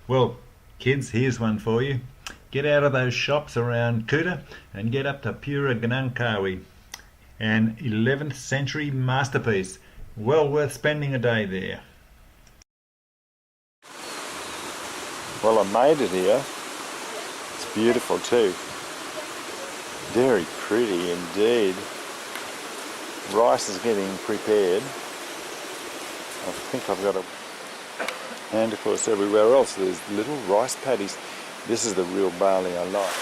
Well, kids, here's one for you. Get out of those shops around Kuta and get up to Pura Gunung Kawi, an 11th century masterpiece. Well worth spending a day there. Well, I made it here. It's beautiful too. Very pretty indeed. Rice is getting prepared. I think I've got a... And of course everywhere else there's little rice paddies. This is the real Bali I like.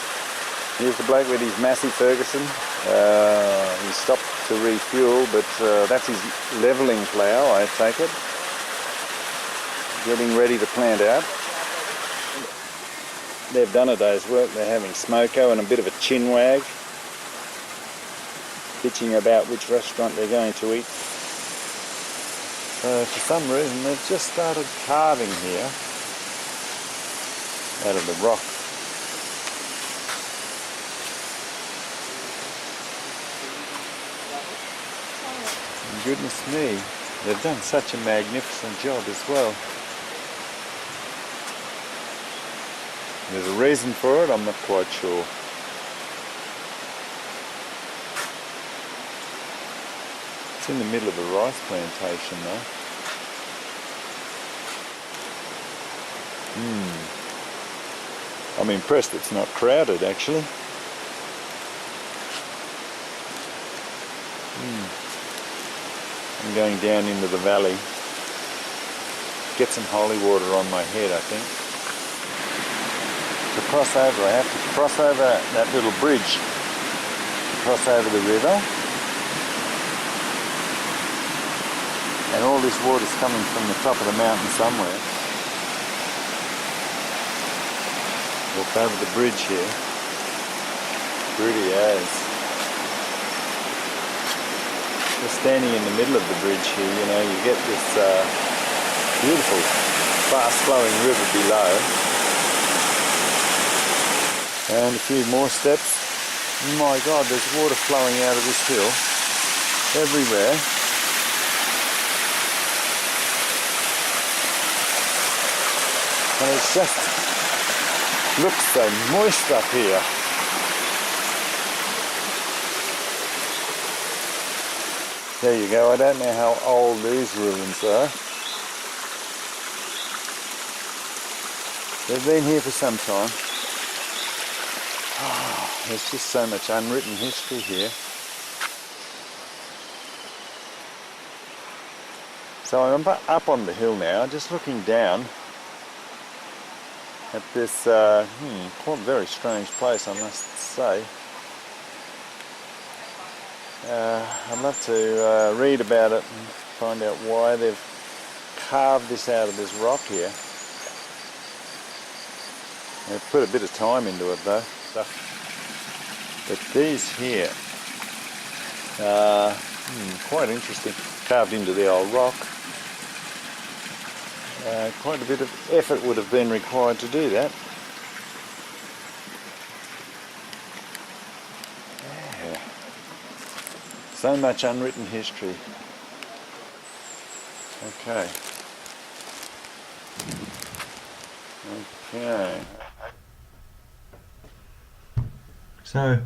Here's the bloke with his massive Ferguson. He stopped to refuel, but that's his levelling plough, I take it. Getting ready to plant out. They've done a day's work. They're having smoko and a bit of a chin wag, pitching about which restaurant they're going to eat. For some reason they've just started carving here out of the rock. And goodness me, they've done such a magnificent job as well. There's a reason for it, I'm not quite sure. It's in the middle of a rice plantation though. I'm impressed it's not crowded actually. I'm going down into the valley. Get some holy water on my head, I think. To cross over, I have to cross over that little bridge. Cross over the river. And all this water's coming from the top of the mountain somewhere. Walk over the bridge here. Pretty as. Just standing in the middle of the bridge here, you know, you get this beautiful, fast-flowing river below. And a few more steps. My God, there's water flowing out of this hill everywhere. And it just looks so moist up here. There you go. I don't know how old these ruins are. They've been here for some time. Oh, there's just so much unwritten history here. So I'm up on the hill now, just looking down at this quite very strange place, I must say. I'd love to read about it and find out why they've carved this out of this rock here. They've put a bit of time into it though. But these here are quite interesting. Carved into the old rock. Quite a bit of effort would have been required to do that. Yeah. So much unwritten history. Okay. Okay. So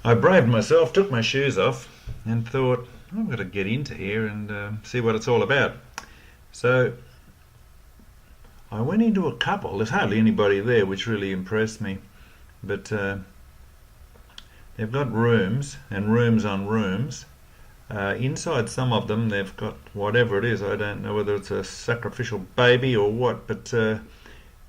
I braved myself, took my shoes off and thought, I've got to get into here and see what it's all about. So I went into a couple. There's hardly anybody there, which really impressed me. But they've got rooms and rooms on rooms. Inside some of them they've got whatever it is. I don't know whether it's a sacrificial baby or what, but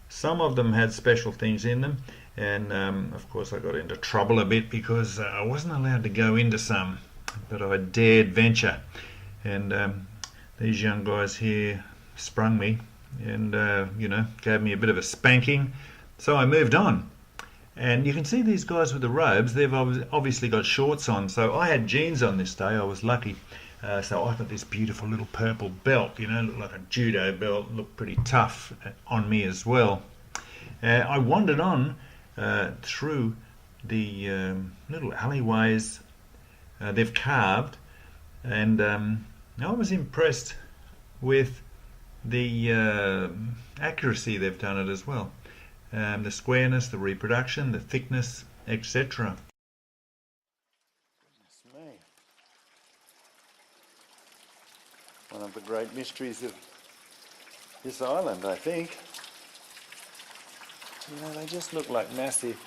some of them had special things in them. And of course I got into trouble a bit because I wasn't allowed to go into some, but I dared venture. And these young guys here sprung me and gave me a bit of a spanking, so I moved on. And you can see these guys with the robes, they've obviously got shorts on, so I had jeans on this day. I was lucky. So I got this beautiful little purple belt, looked like a judo belt, looked pretty tough on me as well. I wandered on through the little alleyways they've carved, and I was impressed with the accuracy they've done it as well. The squareness, the reproduction, the thickness, etc. Goodness me. One of the great mysteries of this island, I think. You know, they just look like massive.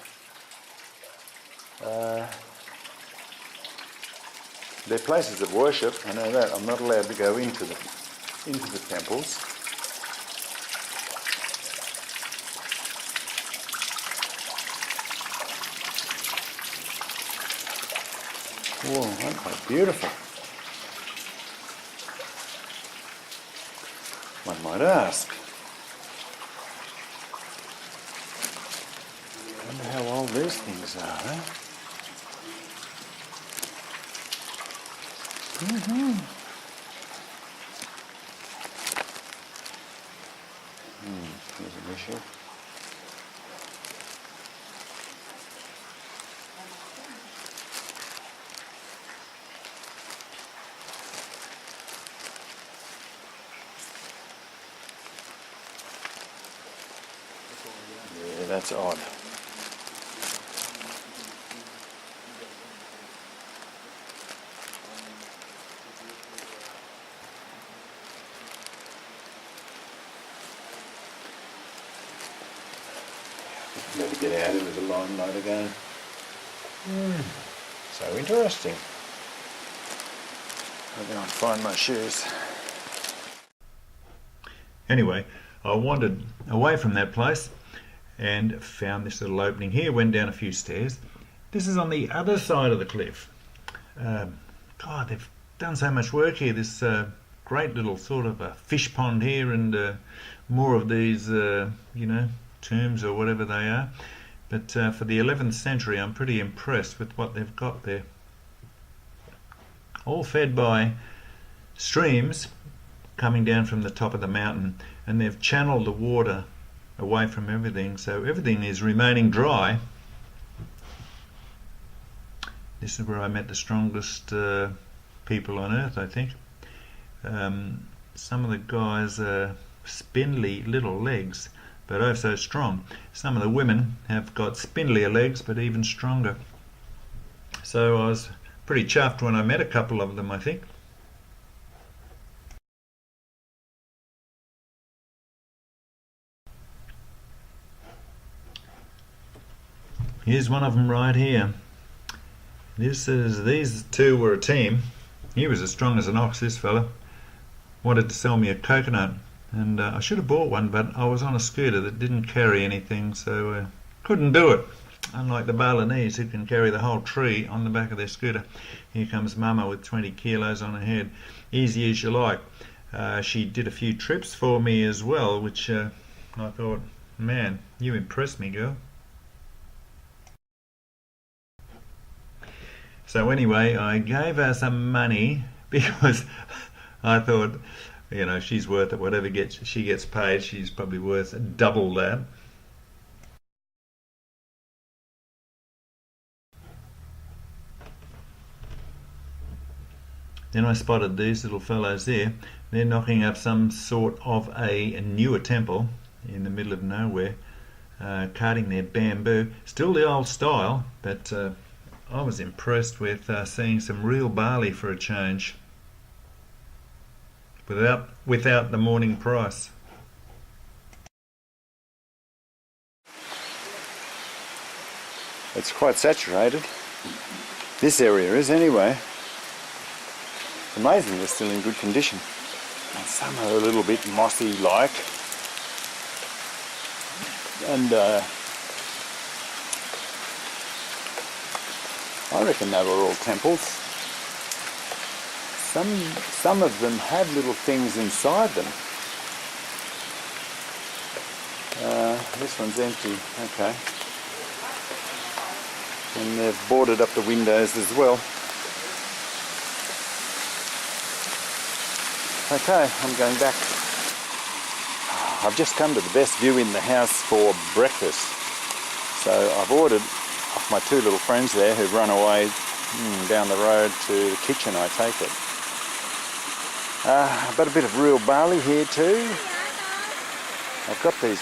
They're places of worship. I know that. I'm not allowed to go into the temples. Whoa, aren't they beautiful? One might ask. I wonder how old these things are, eh? Here's an issue. Yeah, that's odd. Better get out into the limelight again. So interesting. I'll go and find my shoes. Anyway, I wandered away from that place and found this little opening here, went down a few stairs. This is on the other side of the cliff. God, they've done so much work here. This great little sort of a fish pond here, and more of these, tombs or whatever they are. But for the 11th century, I'm pretty impressed with what they've got there. All fed by streams coming down from the top of the mountain, and they've channeled the water away from everything, so everything is remaining dry. This is where I met the strongest people on earth, I think. Some of the guys are spindly little legs, but oh so strong. Some of the women have got spindlier legs, but even stronger. So I was pretty chuffed when I met a couple of them, I think. Here's one of them right here. These two were a team. He was as strong as an ox, this fella. Wanted to sell me a coconut, and I should have bought one, but I was on a scooter that didn't carry anything, so couldn't do it. Unlike the Balinese, who can carry the whole tree on the back of their scooter. Here comes Mama with 20 kilos on her head. Easy as you like. She did a few trips for me as well, which I thought, man, you impressed me, girl. So anyway, I gave her some money because I thought, she's worth it. Whatever she gets paid, she's probably worth double that. Then I spotted these little fellows there. They're knocking up some sort of a newer temple in the middle of nowhere, carting their bamboo. Still the old style, but I was impressed with seeing some real Bali for a change, without the morning price. It's quite saturated. This area is anyway. It's amazing they're still in good condition. And some are a little bit mossy like. And I reckon they were all temples. Some of them had little things inside them. This one's empty, okay. And they've boarded up the windows as well. Okay, I'm going back. I've just come to the best view in the house for breakfast. So I've ordered off my two little friends there who've run away down the road to the kitchen, I take it. But a bit of real barley here too. I've got the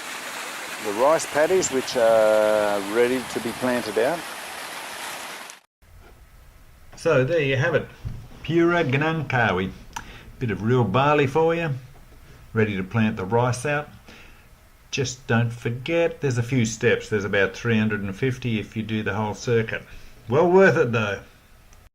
rice paddies which are ready to be planted out. So there you have it, Pura Gunung Kawi. Bit of real barley for you, ready to plant the rice out. Just don't forget there's a few steps, there's about 350 if you do the whole circuit. Well worth it though.